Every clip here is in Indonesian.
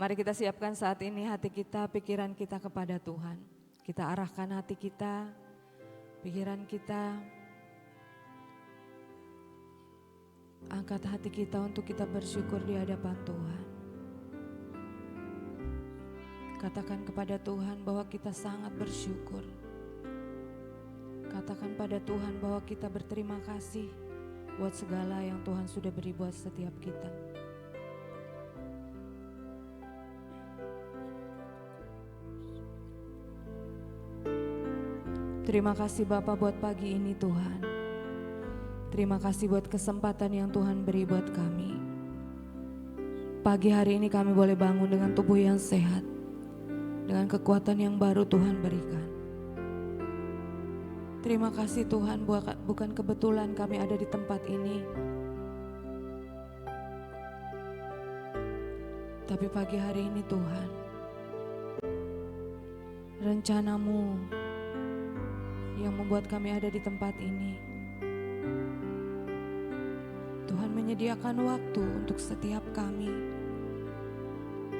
Mari kita siapkan saat ini hati kita, pikiran kita kepada Tuhan. Kita arahkan hati kita, pikiran kita. Angkat hati kita untuk kita bersyukur di hadapan Tuhan. Katakan kepada Tuhan bahwa kita sangat bersyukur. Katakan pada Tuhan bahwa kita berterima kasih buat segala yang Tuhan sudah beri buat setiap kita. Terima kasih Bapa buat pagi ini Tuhan. Terima kasih buat kesempatan yang Tuhan beri buat kami. Pagi hari ini kami boleh bangun dengan tubuh yang sehat, dengan kekuatan yang baru Tuhan berikan. Terima kasih Tuhan, bukan kebetulan kami ada di tempat ini. Tapi pagi hari ini Tuhan, rencana-Mu yang membuat kami ada di tempat ini. Tuhan menyediakan waktu untuk setiap kami,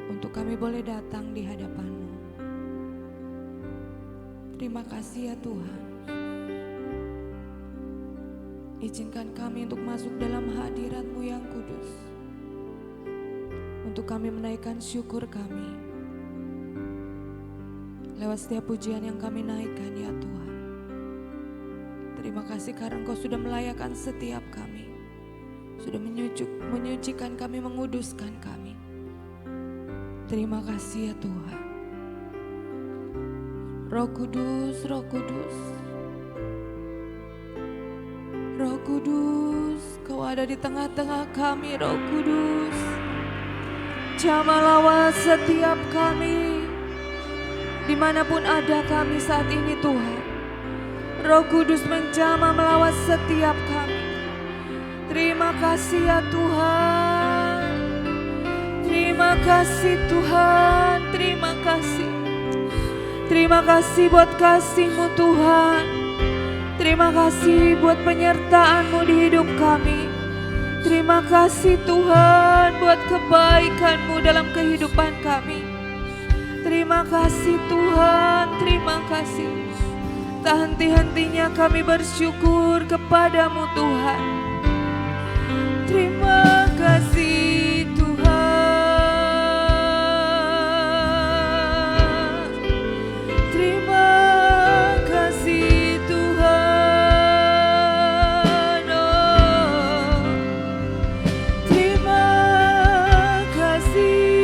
untuk kami boleh datang di hadapan-Mu. Terima kasih ya Tuhan. Izinkan kami untuk masuk dalam hadirat-Mu yang kudus, untuk kami menaikkan syukur kami lewat setiap pujian yang kami naikkan ya Tuhan. Terima kasih karena Engkau sudah melayakkan setiap kami, sudah menyucikan kami, menguduskan kami. Terima kasih ya Tuhan. Roh Kudus, Roh Kudus, Roh Kudus, Kau ada di tengah-tengah kami, Roh Kudus. Jamah lawat setiap kami, dimanapun ada kami saat ini Tuhan. Roh Kudus menjamah melawat setiap kami. Terima kasih ya Tuhan. Terima kasih Tuhan. Terima kasih. Terima kasih buat kasih-Mu Tuhan. Terima kasih buat penyertaan-Mu di hidup kami. Terima kasih Tuhan buat kebaikan-Mu dalam kehidupan kami. Terima kasih Tuhan. Terima kasih. Tak henti-hentinya kami bersyukur kepada-Mu Tuhan. Terima kasih Tuhan. Terima kasih Tuhan. Oh, terima kasih.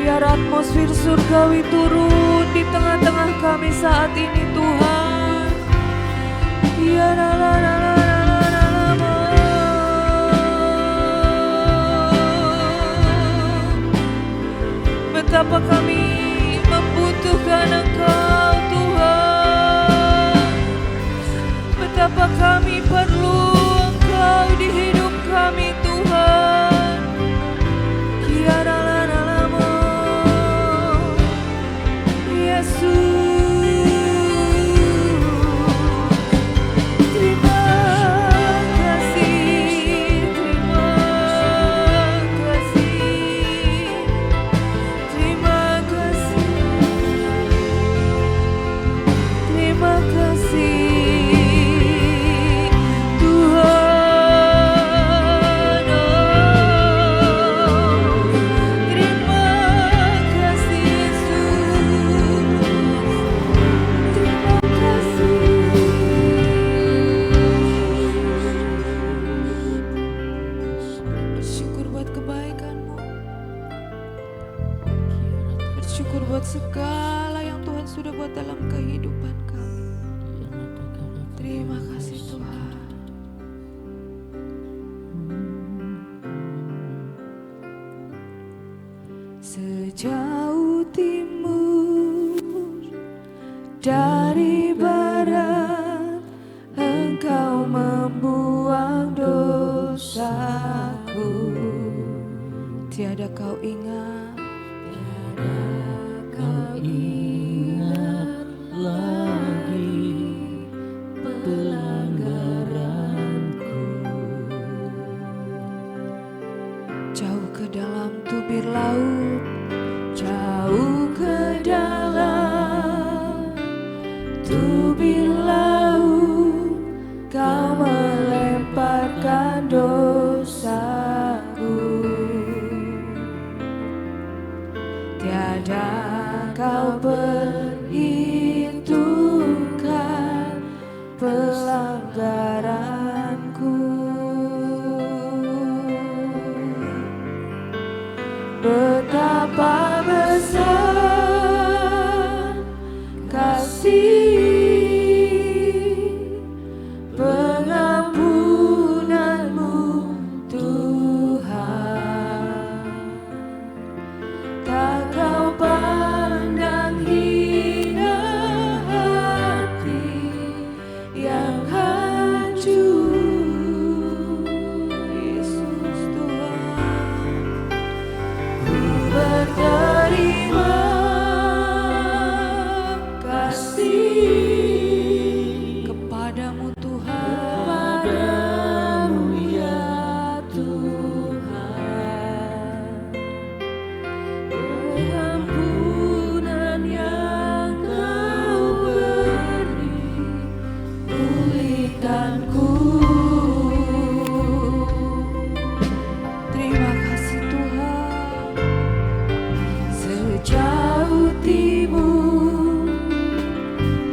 Biar atmosfer surgawi turun di tengah-tengah kami saat ini Tuhan. Ya betapa kami membutuhkan Engkau Tuhan. Betapa kami perlu Engkau di hidup kami Tuhan. Yesus. Terima kasih Sejauh timur dari barat, Engkau membuang dosaku. Tiada kau ingat, tiada kau ingat lagi pelanggaranku. jauh ke dalam tubir laut, jauh ke dalam tubir laut, kau melemparkan dosaku. Tiada kau perhitungkan pelanggaranku. Betapa besar kasih pengampunanmu Tuhan. Tak kau pandang hina hati yang hancur. Yesus Tuhan, berterima kasih kepadamu Tuhan, Padamu ya Tuhan. Pengampunan yang kau beri, pulihkanku. Terima kasih Tuhan. Sejauh timur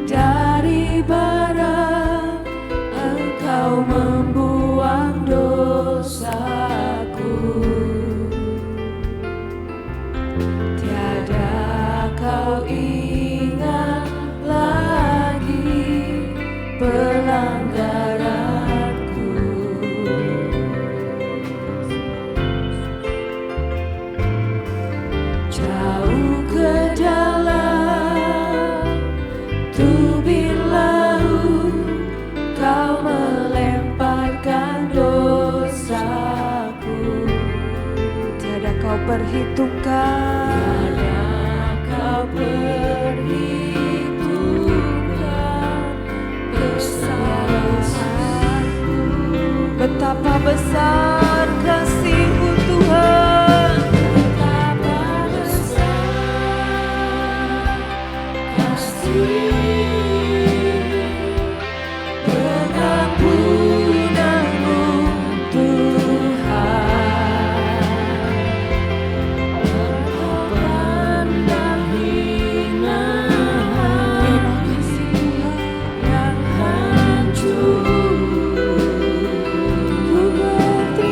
dari barat, Engkau membuang dosaku. Tiada kau ingat lagi pelanggaranku. Jauh ke dalam tubir laut, kau melemparkan dosaku. Tiada kau perhitungkan, tiada kau perhitungkan kesalahanku. Betapa besar kasih-Mu Tuhan, betapa besar kasih pengampunanmu Tuhan. Engkau pandang hina hati yang hancur. Ku berterima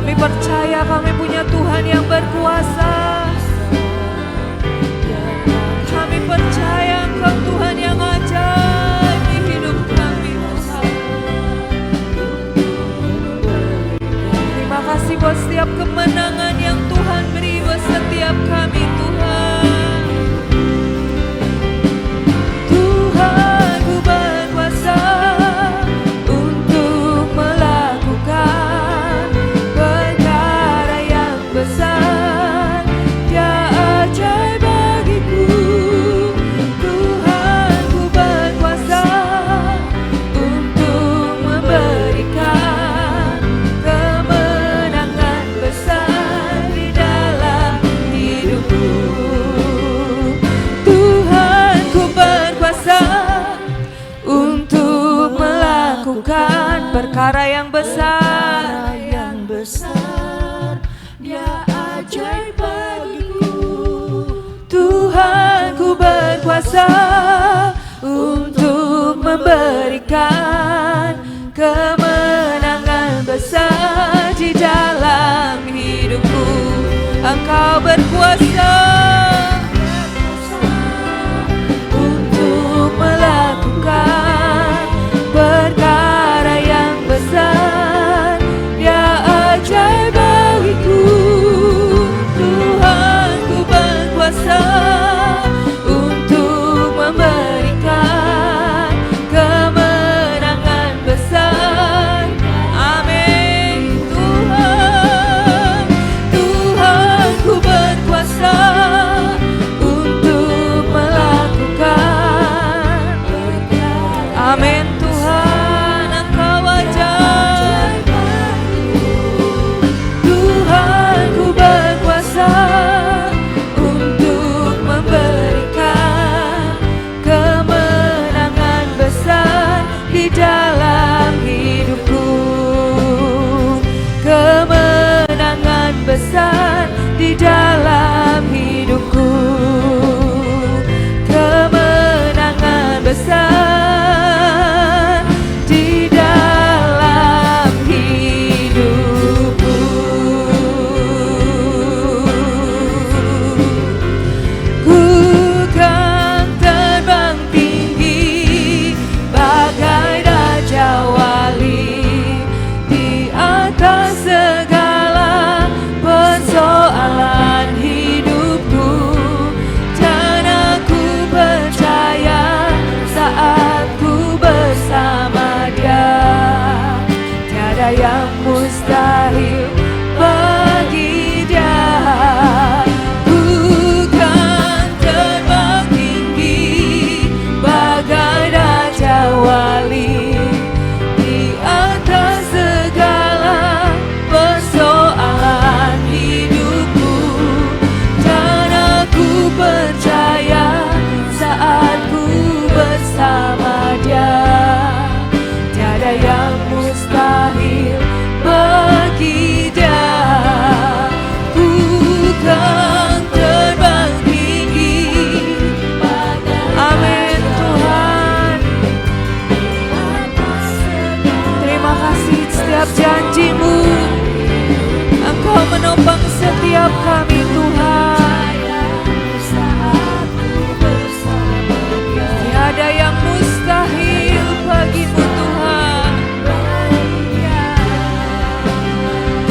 Kami percaya kami punya Tuhan yang berkuasa. Kami percaya Engkau Tuhan yang ajaib di hidup kami, Tuhan. Terima kasih buat setiap kemenangan yang Tuhan beri buat setiap kami, Tuhan. Tuhan, Ku berkuasa untuk melakukan perkara yang besar. Dia ajaib bagiku. Tuhan, Ku berkuasa untuk memberikan kemenangan besar di dalam hidupku. Tuhan, Ku berkuasa untuk melakukan perkara yang besar. Dia ajaib bagiku. Tuhan, Ku berkuasa untuk memberikan kemenangan besar di dalam hidupku. Engkau berkuasa untuk melakukan perkara yang besar. Dia ajaib bagiku. Tuhan, Ku berkuasa untuk memberikan kemenangan besar. Amin. Tuhan, Tuhan, Ku berkuasa untuk melakukan. Amin. Tuhan, Engkau ajaib. Tuhan, Ku berkuasa untuk memberikan kemenangan besar di dalam hidupku. Kemenangan besar di dalam hidupku. Kemenangan besar di dalam hidupku. Ku kan terbang tinggi bagai raja wali di atas segala persoalan hidupku. Dan aku percaya saat ku bersama Dia, tiada yang mustahil bagi Dia. Ku kan terbang tinggi bagai raja wali di atas segala persoalan hidupku. Dan aku percaya saat ku bersama Dia, tiada yang mustahil bagi Dia. Ku kan terbang tinggi. Amin. Tuhan, terima kasih setiap janji-Mu. Engkau menopang setiap kami, Tuhan. Tiada yang mustahil bagi-Mu, Tuhan.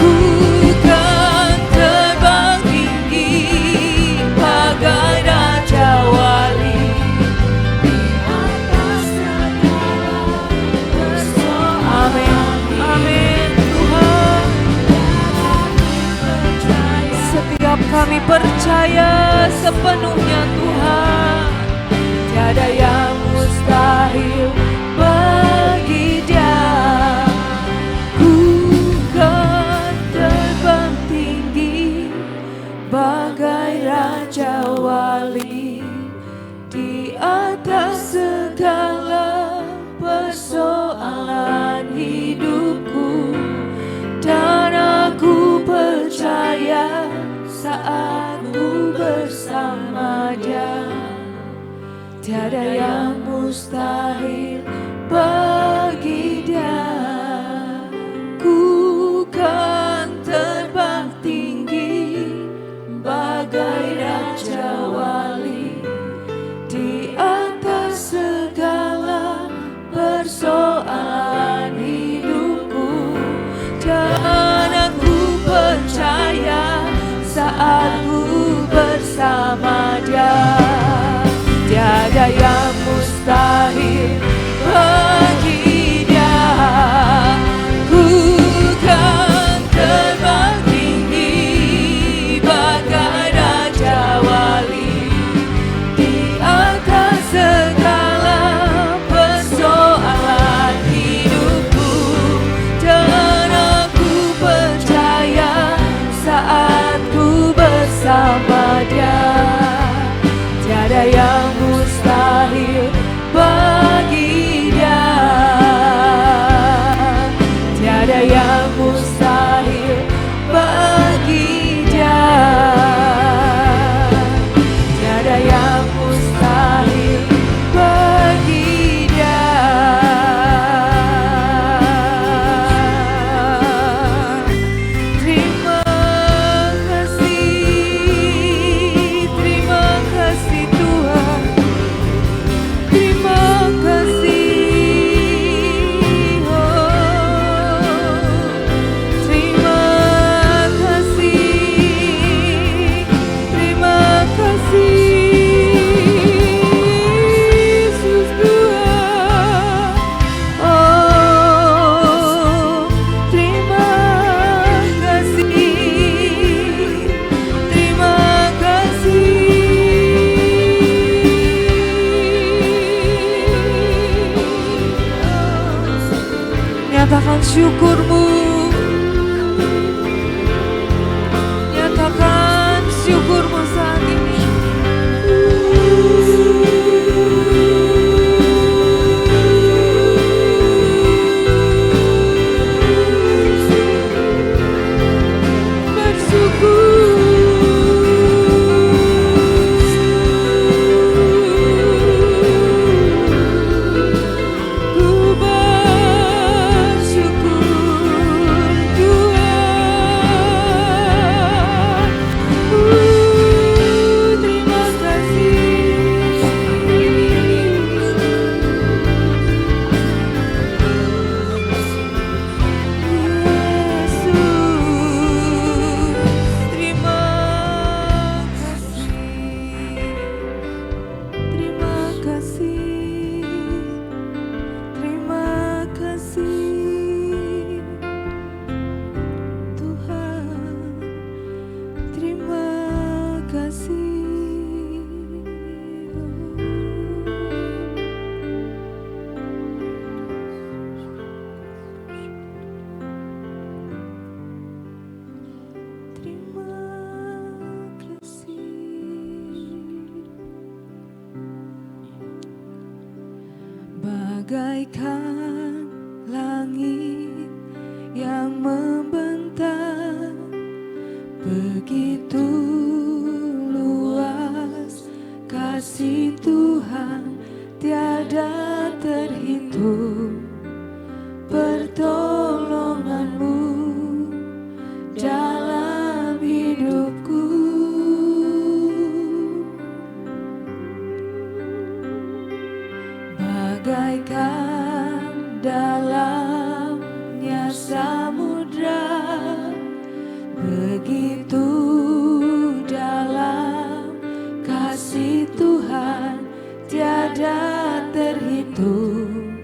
Ku kan terbang tinggi bagai raja wali di atas segala persoalan. Amin. Amin. Tuhan, setiap kami percaya sepenuhnya, Tuhan. Tiada yang mustahil bagi Dia. Ku kan terbang tinggi bagai raja wali di atas segala persoalan hidupku. Dan aku percaya saat ku bersama Dia, tiada yang mustahil bagi Dia. Ku kan saat ku bersama Dia. Tiada yang mustahil bagi Dia. Ku kan terbang tinggi bagai raja wali di atas segala persoalan hidupku, dan aku percaya saat ku bersama Dia. Tiada yang mustahil bagi Dia. Tiada yang mustahil bagi Dia. Tiada yang mustahil bagi Dia. Terima kasih Tuhan. Terima kasih, oh, terima kasih, Yesus Tuhan. Oh, terima kasih. Nyatakan syukurmu, nyatakan syukurmu saat ini. Bagaikan langit yang membentang, begitu luas kasih Tuhan, tiada terhitung pertolonganmu dalam hidupku. Bagaikan dalamnya samudra, begitu dalam kasih Tuhan, tiada terhitung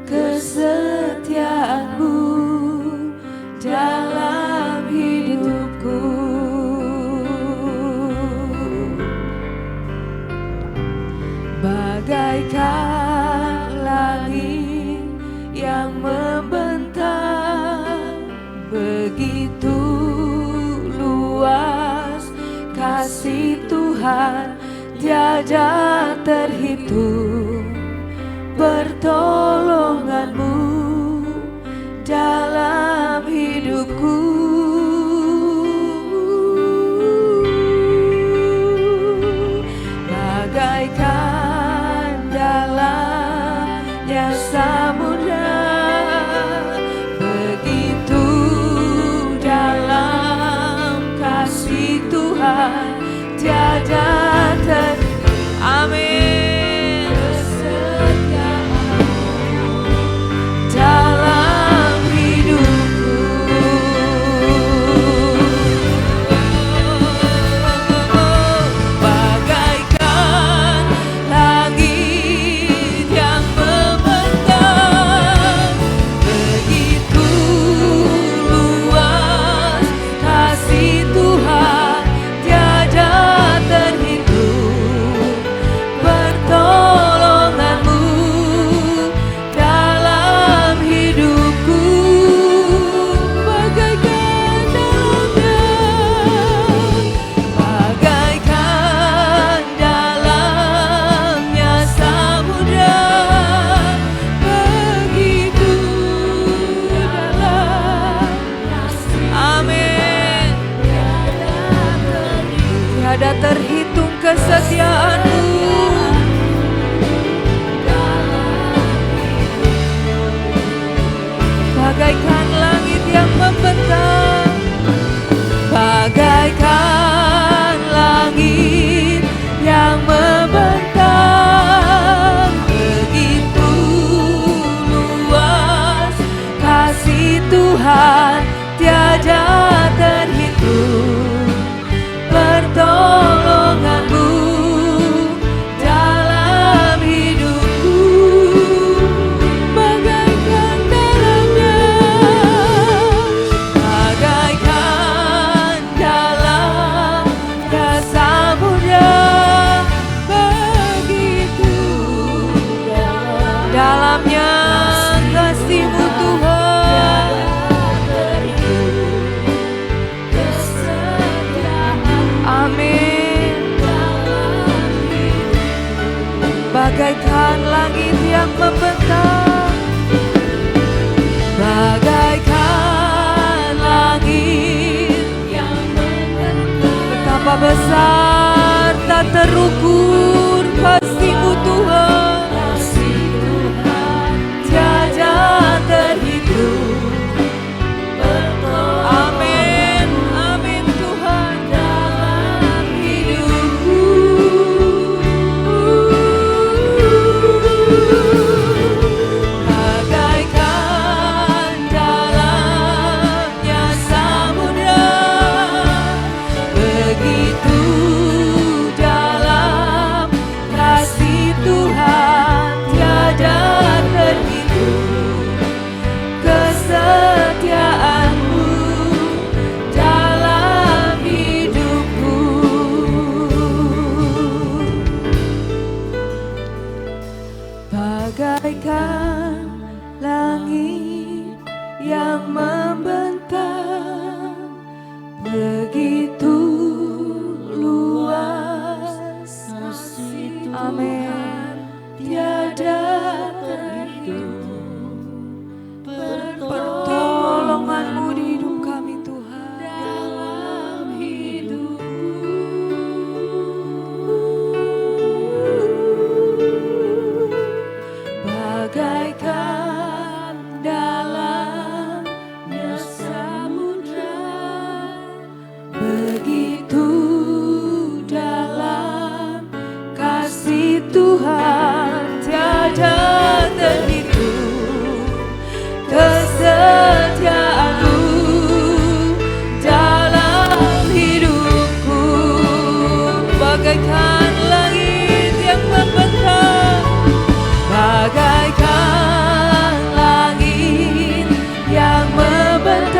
kesetiaanmu dalam hidupku. Bagaikan langit yang membentang, begitu luas kasih Tuhan, tiada terhitung pertolonganmu dalam hidupku. Bagaikan dalamnya samudra, begitu dalam kasih Tuhan, tiada amin. Kesetiaanmu dalam hidupku. tiada terhitung kesetiaan-Mu. Bagaikan langit yang membentang, bagaikan langit yang membentang, begitu luas kasih Tuhan tiada terhitung. Pertolongan-Mu dalam hidupku, bagaikan dalamnya, bagaikan dalam samudra, begitu dalamnya kasih-Mu Tuhan. Amin. Bagaikan langit yang membentang, bagaikan langit yang membentang, betapa besar tak terukur kasih-Mu Tuhan. Kasih Tuhan tiada terhitung. Amin, amin Tuhan dalam hidupku. Bagaikan dalamnya samudra, begitu dalam kasih Tuhan tiada terhitung. Kesetiaan-Mu dalam hidupku, bagaikan langit yang membentang, begitu luas kasih Tuhan tiada terhitung. Pertolongan-Mu di hidup kami Tuhan dalam hidupku, bagaikan dalamnya samudra, begitu dalam kasih Tuhan tiada terhitung. Kesetiaan-Mu dalam hidupku, bagaikan langit yang membentang, bagaikan langit yang membentang,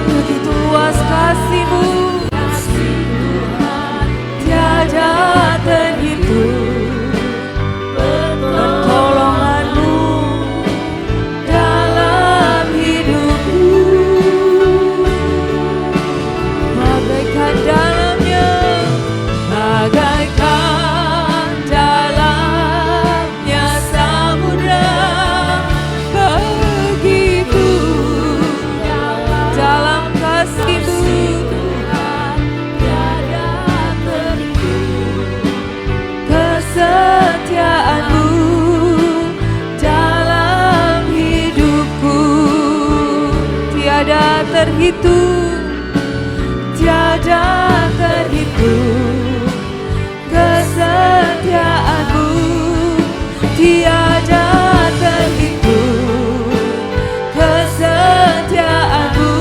begitu luas kasih-Mu, kasih Tuhan tiada terhitung. Pertolongan-Mu dalam hidupku, bagaikan dalamnya, bagaikan dalamnya samudra, begitu dalam kasih-Mu Tuhan tiada terhitung. Kesetiaan-Mu dalam hidupku, tiada terhitung, tiada terhitung. Kesetiaan-Mu tiada terhitung. Kesetiaan-Mu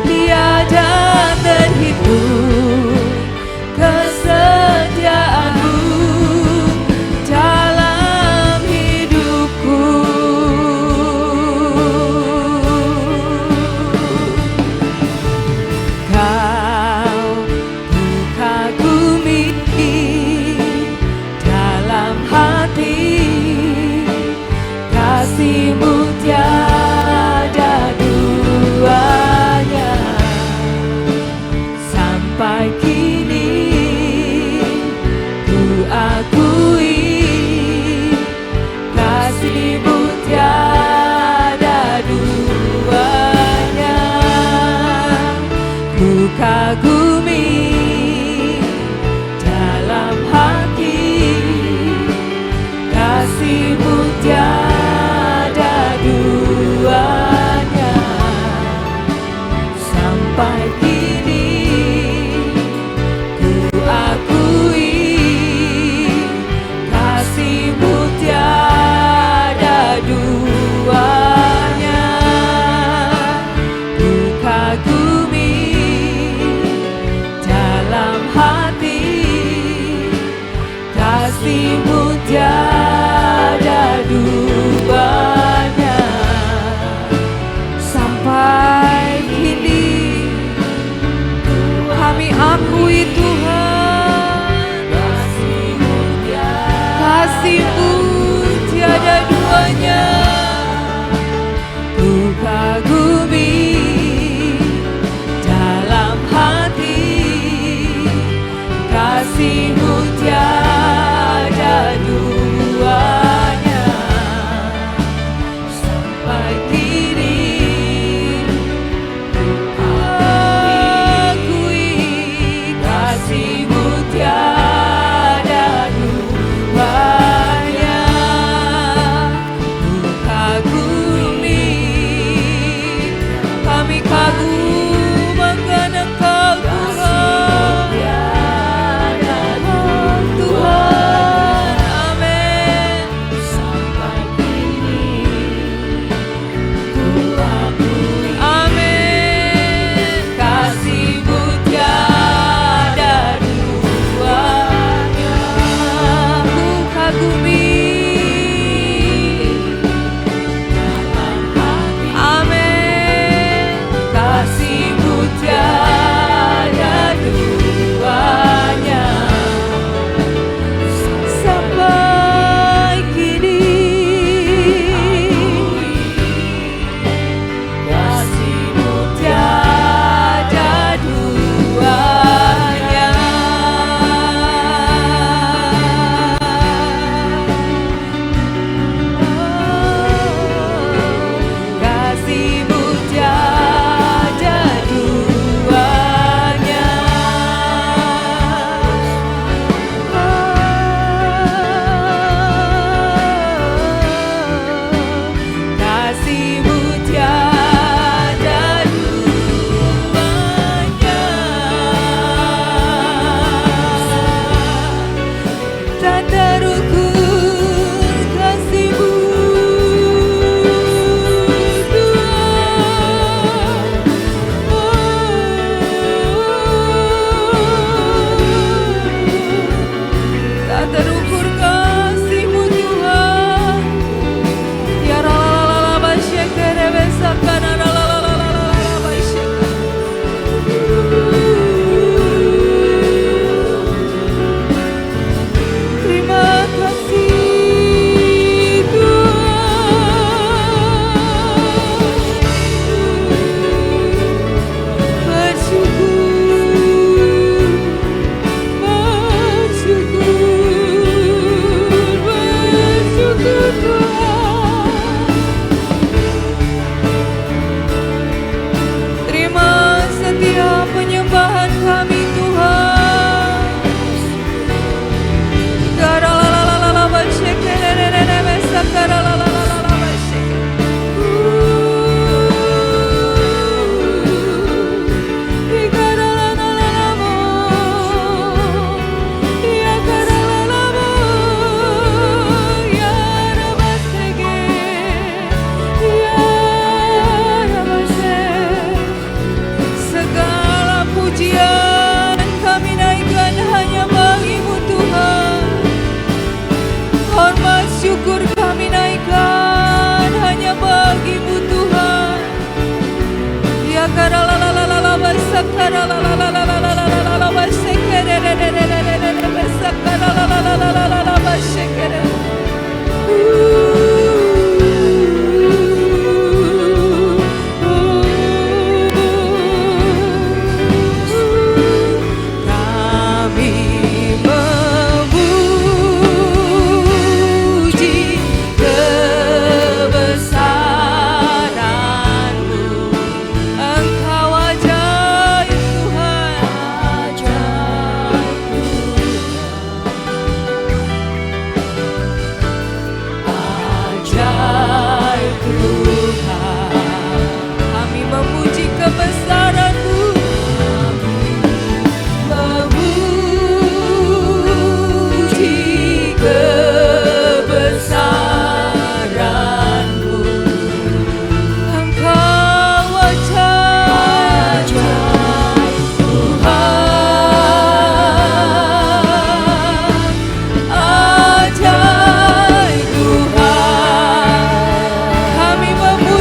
tiada terhitung. Kesetiaan-Mu dalam hidupku, Kau kagumi dalam hati, kasih-Mu tiada duanya. Sampai kini ku akui, kasih-Mu tiada duanya.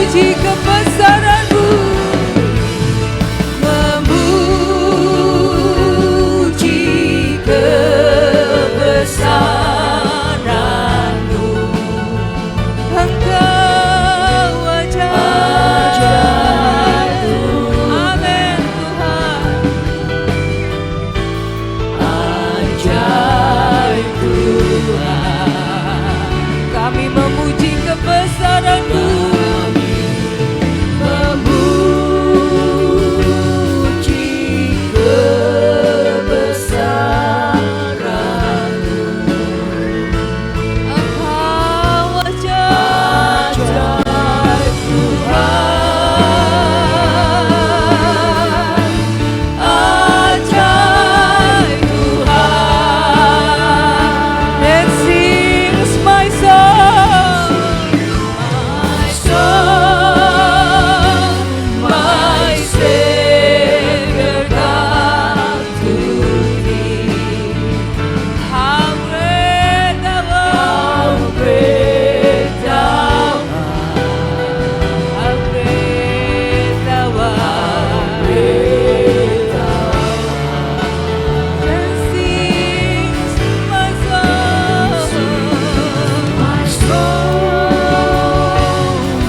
memuji kebesaran-Mu, memuji kebesaran-Mu. Engkau ajaib, amin Tuhan. Ajaib Tuhan, kami memuji kebesaran-Mu, memuji kebesaran-Mu. Engkau ajaib Tuhan, ajaib Tuhan. It sings my soul, my Savior God to Thee. How great Thou art, how great Thou art, how great Thou art, Then sings my soul,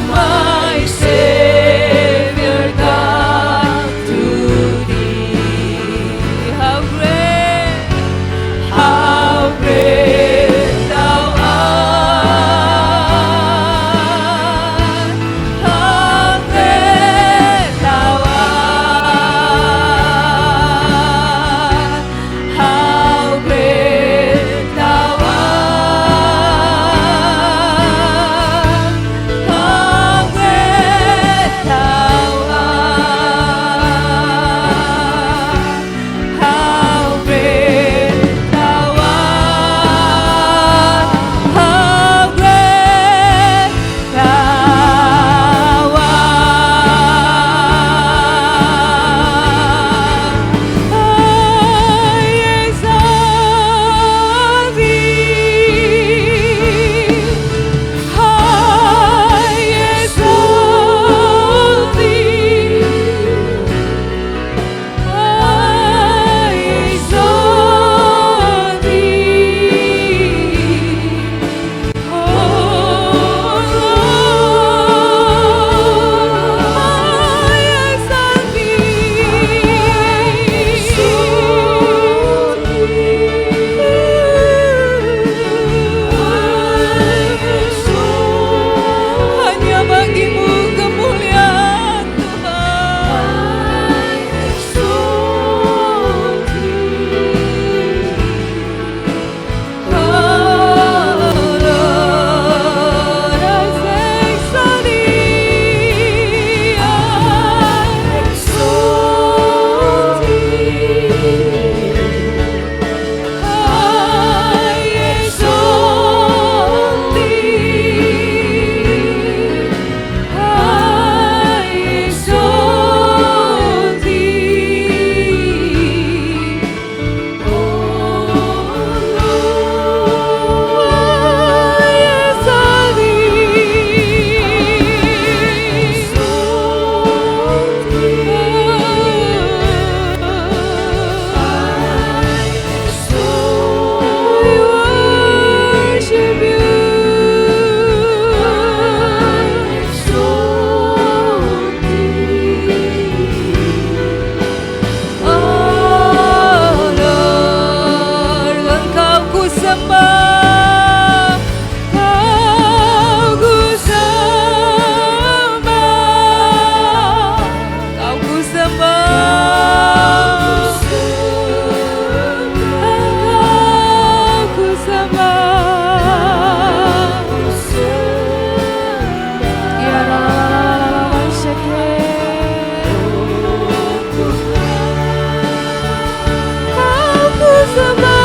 my Savior God to Thee. How great Thou art, how great Thou art, how great Thou art, how great Thou art, how great Thou art, how great Thou art. Hanya bagi-Mu kemuliaan Tuhan. Oh Lord, I exalt Thee, I exalt Thee, I exalt Thee, I exalt Thee. Oh Lord, I exalt Engkau ku sembah, Kau ku sembah, Kau ku sembah, Engkau ku sembah. Ya la la la la la la shake. Kau ku sembah.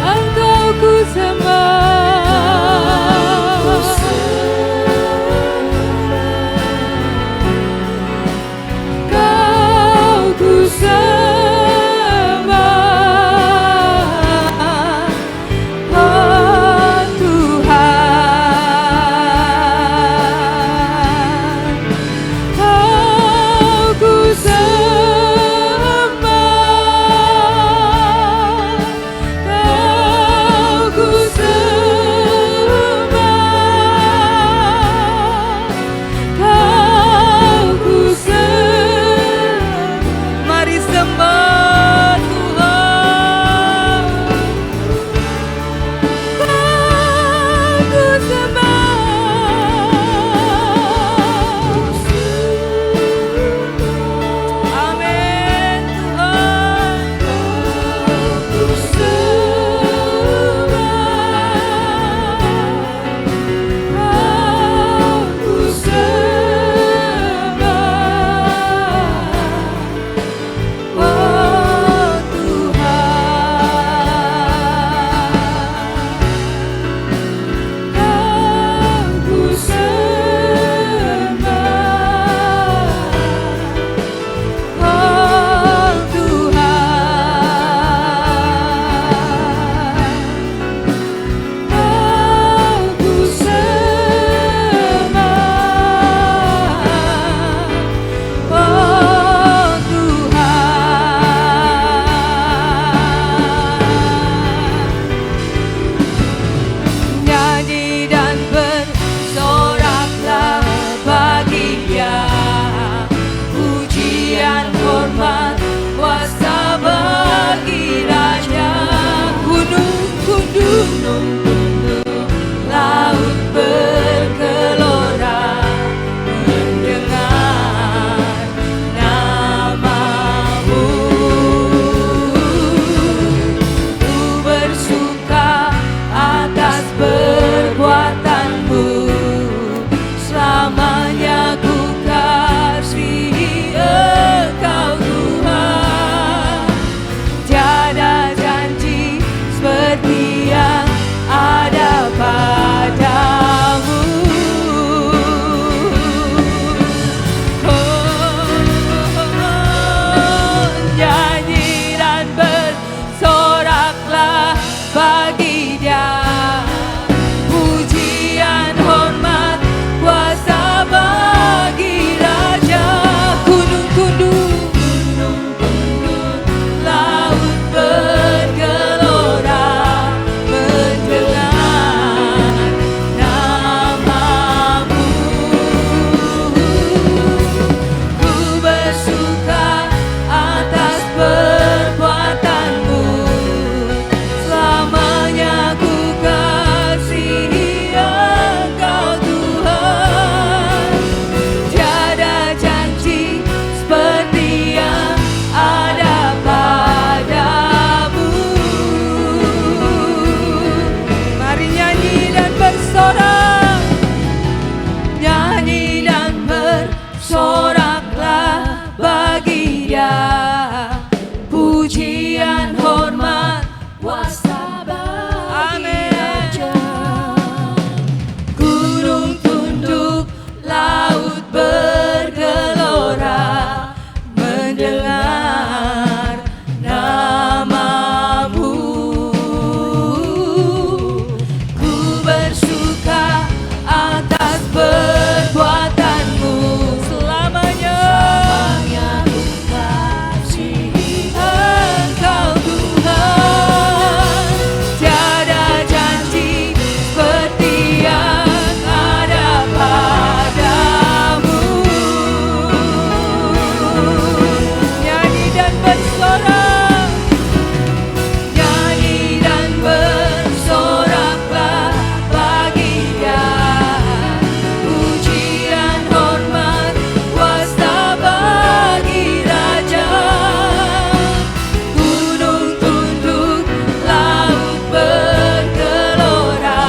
Engkau ku sembah, Kau ku sembah. Oh yang ada padamu. Nyanyi dan bersoraklah bagi Dia, pujian, hormat, kuasa bagi Raja. Gunung tunduk, laut bergelora mendengar namamu. Ku bersuka atas perbuatanmu, selamanya ku kasihi Engkau Tuhan. Tiada janji seperti yang ada padamu. Mari nyanyi dan bersorak, nyanyi dan bersoraklah bagi Dia, pujian, hormat, kuasa bagi Raja. Gunung tunduk, laut bergelora mendengar namamu. Ku bersuka atas perbuatanmu, selamanya ku kasihi Engkau Tuhan. Tiada janji seperti yang ada padamu. Nyanyi dan bersorak, nyanyi dan bersoraklah bagi Dia, pujian, hormat, kuasa bagi Raja. Gunung tunduk, laut bergelora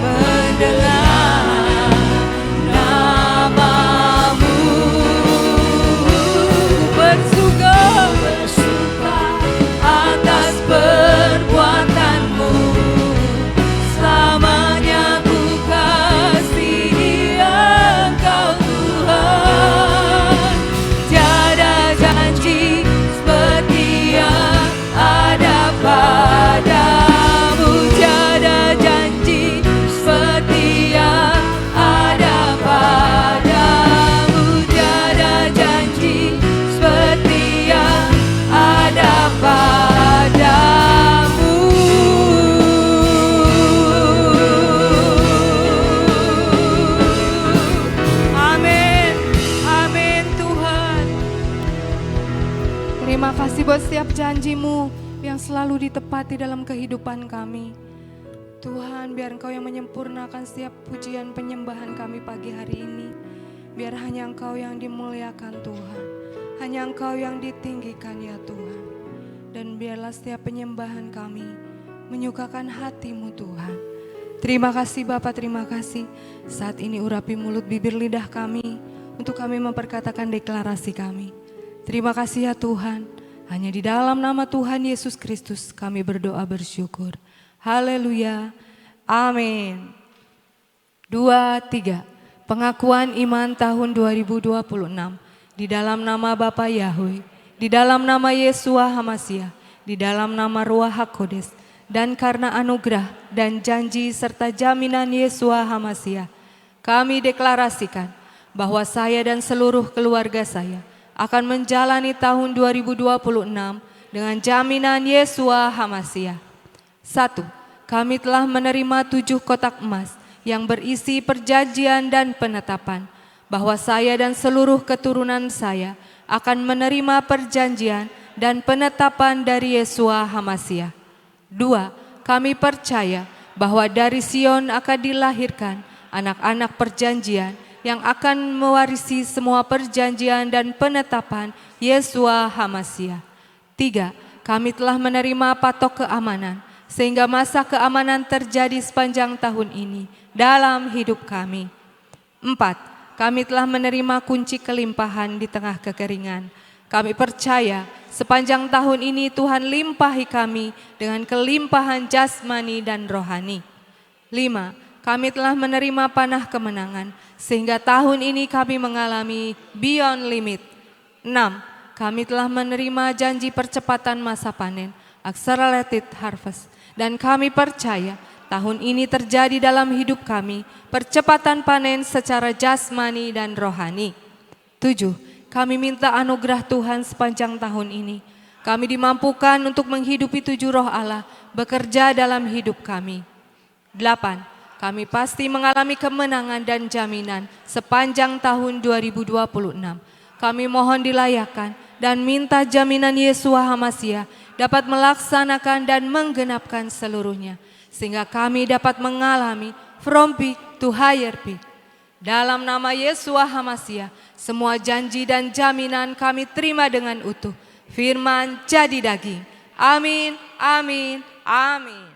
mendengar namamu. Bersuka atas perbuatanmu, selamanya ku kasihi Engkau Tuhan. Tiada janji seperti yang ada padamu. Tiada janji seperti yang ada padamu. Tiada janji seperti yang ada padamu. Amin, amin Tuhan. Terima kasih buat setiap janji-Mu yang selalu ditepati dalam kehidupan kami. Tuhan, biar Engkau yang menyempurnakan setiap pujian penyembahan kami pagi hari ini. Biar hanya Engkau yang dimuliakan Tuhan, hanya Engkau yang ditinggikan ya Tuhan. Dan biarlah setiap penyembahan kami menyukakan hati-Mu Tuhan. Terima kasih Bapa, terima kasih. Saat ini urapi mulut bibir lidah kami untuk kami memperkatakan deklarasi kami. Terima kasih ya Tuhan. Hanya di dalam nama Tuhan Yesus Kristus kami berdoa bersyukur. Haleluya. Amin. 2, 3. Pengakuan iman tahun 2026. Di dalam nama Bapa Yahweh, di dalam nama Yesua Hamasia, di dalam nama Ruach HaKodes, dan karena anugerah dan janji serta jaminan Yesua Hamasia, kami deklarasikan bahwa saya dan seluruh keluarga saya akan menjalani tahun 2026 dengan jaminan Yesua Hamasia. 1. Kami telah menerima 7 kotak emas yang berisi perjanjian dan penetapan bahwa saya dan seluruh keturunan saya akan menerima perjanjian dan penetapan dari Yesua Hamasia. 2. Kami percaya bahwa dari Sion akan dilahirkan anak-anak perjanjian yang akan mewarisi semua perjanjian dan penetapan Yesua Hamasia. 3. Kami telah menerima patok keamanan sehingga masa keamanan terjadi sepanjang tahun ini dalam hidup kami. 4. Kami telah menerima kunci kelimpahan di tengah kekeringan. Kami percaya sepanjang tahun ini Tuhan limpahi kami dengan kelimpahan jasmani dan rohani. 5. Kami telah menerima panah kemenangan, sehingga tahun ini kami mengalami beyond limit. 6. Kami telah menerima janji percepatan masa panen, accelerated harvest, dan kami percaya tahun ini terjadi dalam hidup kami, percepatan panen secara jasmani dan rohani. 7. Kami minta anugerah Tuhan sepanjang tahun ini. Kami dimampukan untuk menghidupi 7 roh Allah bekerja dalam hidup kami. 8. Kami pasti mengalami kemenangan dan jaminan sepanjang tahun 2026. Kami mohon dilayakkan dan minta jaminan Yesua HaMasiah dapat melaksanakan dan menggenapkan seluruhnya, sehingga kami dapat mengalami from peak to higher peak. Dalam nama Yesua HaMasiah, semua janji dan jaminan kami terima dengan utuh. Firman jadi daging. Amin, amin, amin.